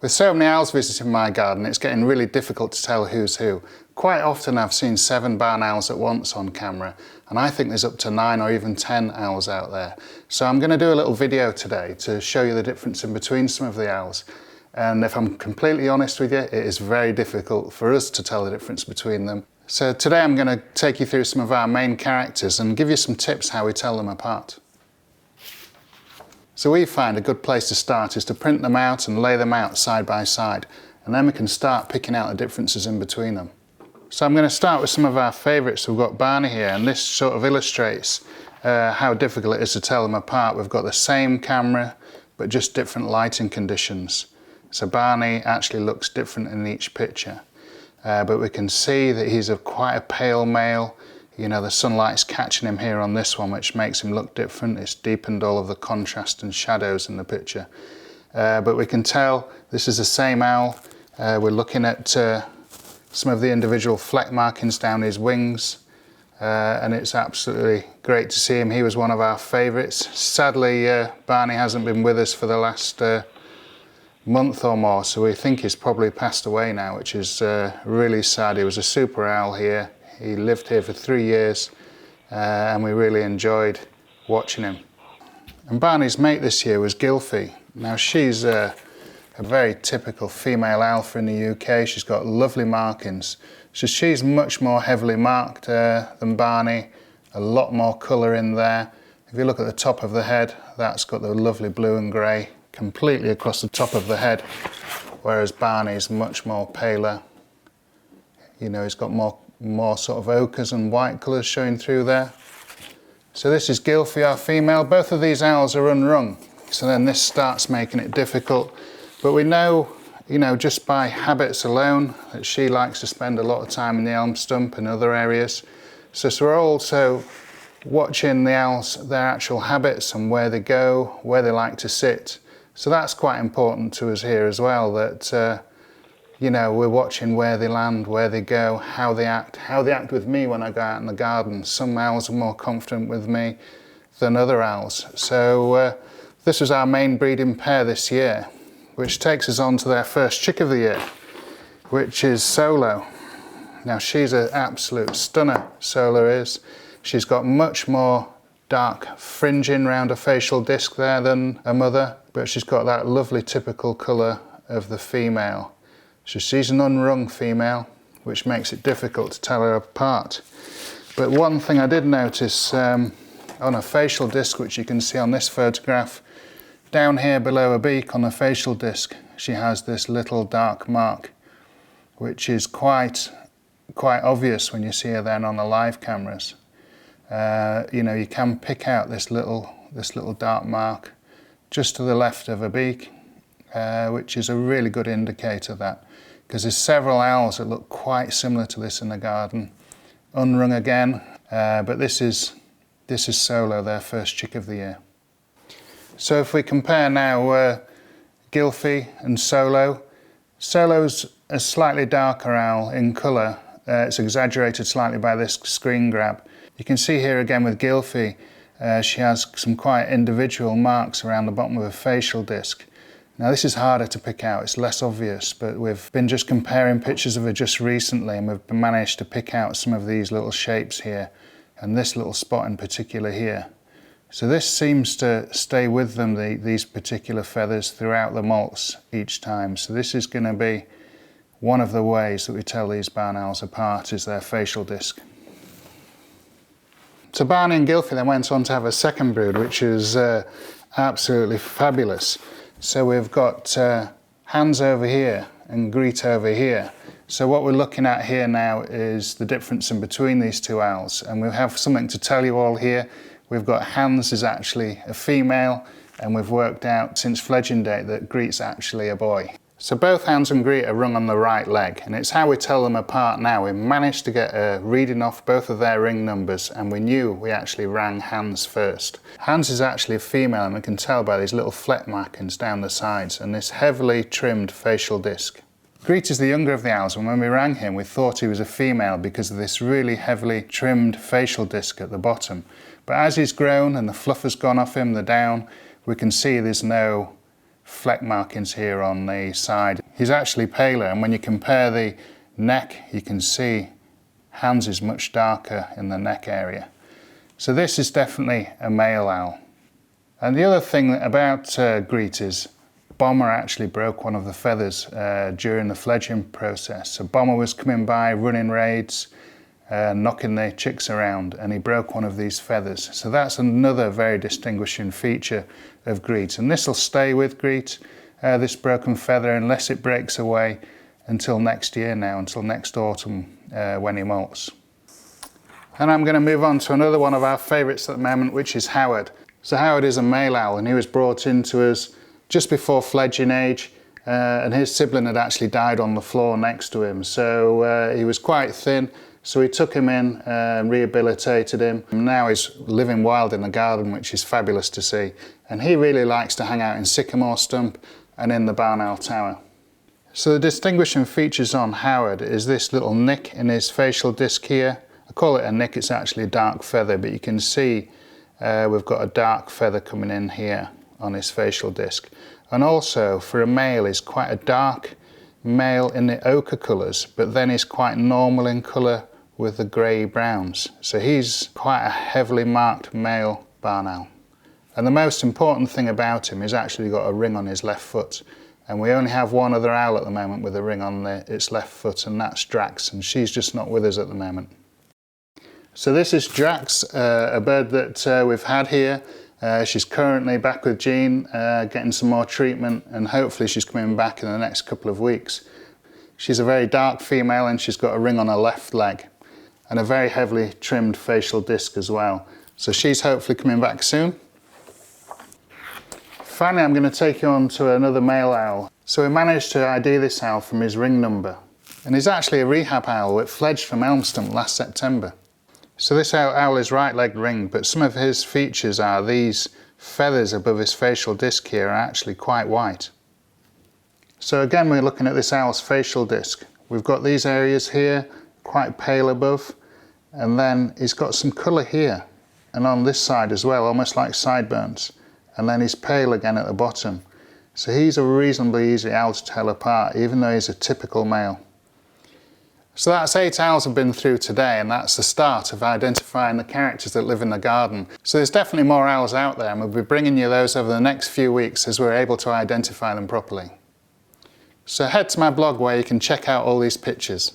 With so many owls visiting my garden, it's getting really difficult to tell who's who. Quite often I've seen 7 barn owls at once on camera, and I think there's up to 9 or even 10 owls out there. So I'm going to do a little video today to show you the difference in between some of the owls. And if I'm completely honest with you, it is very difficult for us to tell the difference between them. So today I'm going to take you through some of our main characters and give you some tips how we tell them apart. So we find a good place to start is to print them out and lay them out side by side, and then we can start picking out the differences in between them. So I'm going to start with some of our favourites. We've got Barney here, and this sort of illustrates how difficult it is to tell them apart. We've got the same camera but just different lighting conditions. So Barney actually looks different in each picture, but we can see that he's quite a pale male. You know, the sunlight's catching him here on this one, which makes him look different. It's deepened all of the contrast and shadows in the picture. But we can tell this is the same owl. We're looking at some of the individual fleck markings down his wings, and it's absolutely great to see him. He was one of our favourites. Sadly, Barney hasn't been with us for the last month or more, so we think he's probably passed away now, which is really sad. He was a super owl here. He lived here for 3 years, and we really enjoyed watching him. And Barney's mate this year was Gylfi. Now she's a very typical female alpha in the UK. She's got lovely markings. So she's much more heavily marked than Barney, a lot more colour in there. If you look at the top of the head, that's got the lovely blue and grey completely across the top of the head, whereas Barney's much more paler. You know, he's got more sort of ochres and white colours showing through there. So this is Gylfi, our female. Both of these owls are unrung, so then this starts making it difficult. But we know, you know, just by habits alone, that she likes to spend a lot of time in the elm stump and other areas. So we're also watching the owls, their actual habits and where they go, where they like to sit. So that's quite important to us here as well, that you know, we're watching where they land, where they go, how they act with me when I go out in the garden. Some owls are more confident with me than other owls. So this was our main breeding pair this year, which takes us on to their first chick of the year, which is Solo. Now she's an absolute stunner, Solo is. She's got much more dark fringing around her facial disc there than her mother, but she's got that lovely typical colour of the female. So she's an unrung female, which makes it difficult to tell her apart. But one thing I did notice on her facial disc, which you can see on this photograph, down here below her beak on the facial disc, she has this little dark mark, which is quite obvious when you see her then on the live cameras. You know, you can pick out this little dark mark just to the left of her beak, which is a really good indicator that, because there's several owls that look quite similar to this in the garden. Unrung again, but this is Solo, their first chick of the year. So if we compare now Gylfi and Solo, Solo's a slightly darker owl in colour. It's exaggerated slightly by this screen grab. You can see here again with Gylfi, she has some quite individual marks around the bottom of her facial disc. Now this is harder to pick out, it's less obvious, but we've been just comparing pictures of her just recently, and we've managed to pick out some of these little shapes here, and this little spot in particular here. So this seems to stay with them, these particular feathers, throughout the molts each time. So this is going to be one of the ways that we tell these barn owls apart, is their facial disc. So Barney and Gylfi then went on to have a second brood, which is absolutely fabulous. So we've got Hans over here and Greet over here. So what we're looking at here now is the difference in between these two owls, and we have something to tell you all here. We've got Hans is actually a female, and we've worked out since fledging date that Greet's actually a boy. So both Hans and Greet are rung on the right leg, and it's how we tell them apart now. We managed to get a reading off both of their ring numbers, and we knew we actually rang Hans first. Hans is actually a female, and we can tell by these little fleck markings down the sides and this heavily trimmed facial disc. Greet is the younger of the owls, and when we rang him we thought he was a female because of this really heavily trimmed facial disc at the bottom. But as he's grown and the fluff has gone off him, the down, we can see there's no fleck markings here on the side. He's actually paler, and when you compare the neck, you can see Hans is much darker in the neck area. So this is definitely a male owl. And the other thing about Greet is Bomber actually broke one of the feathers during the fledging process. So Bomber was coming by, running raids, knocking the chicks around, and he broke one of these feathers. So that's another very distinguishing feature of Greet. And this will stay with Greet, this broken feather, unless it breaks away until next year now, until next autumn when he molts. And I'm going to move on to another one of our favourites at the moment, which is Howard. So Howard is a male owl, and he was brought into us just before fledging age, and his sibling had actually died on the floor next to him. So he was quite thin, so we took him in and rehabilitated him. And now he's living wild in the garden, which is fabulous to see. And he really likes to hang out in Sycamore Stump and in the Barn Owl Tower. So the distinguishing features on Howard is this little nick in his facial disc here. I call it a nick, it's actually a dark feather, but you can see we've got a dark feather coming in here on his facial disc. And also, for a male, he's quite a dark male in the ochre colours, but then he's quite normal in colour with the grey browns. So he's quite a heavily marked male barn owl. And the most important thing about him is actually got a ring on his left foot. And we only have one other owl at the moment with a ring on its left foot, and that's Drax, and she's just not with us at the moment. So this is Drax, a bird that we've had here. She's currently back with Jean, getting some more treatment, and hopefully she's coming back in the next couple of weeks. She's a very dark female, and she's got a ring on her left leg and a very heavily trimmed facial disc as well. So she's hopefully coming back soon. Finally, I'm going to take you on to another male owl. So we managed to ID this owl from his ring number, and he's actually a rehab owl that fledged from elm stump last September. So this owl is right leg ringed, but some of his features are these feathers above his facial disc here are actually quite white. So again, we're looking at this owl's facial disc. We've got these areas here, quite pale above, and then he's got some colour here, and on this side as well, almost like sideburns. And then he's pale again at the bottom. So he's a reasonably easy owl to tell apart, even though he's a typical male. So that's 8 owls I've been through today, and that's the start of identifying the characters that live in the garden. So there's definitely more owls out there, and we'll be bringing you those over the next few weeks as we're able to identify them properly. So head to my blog where you can check out all these pictures.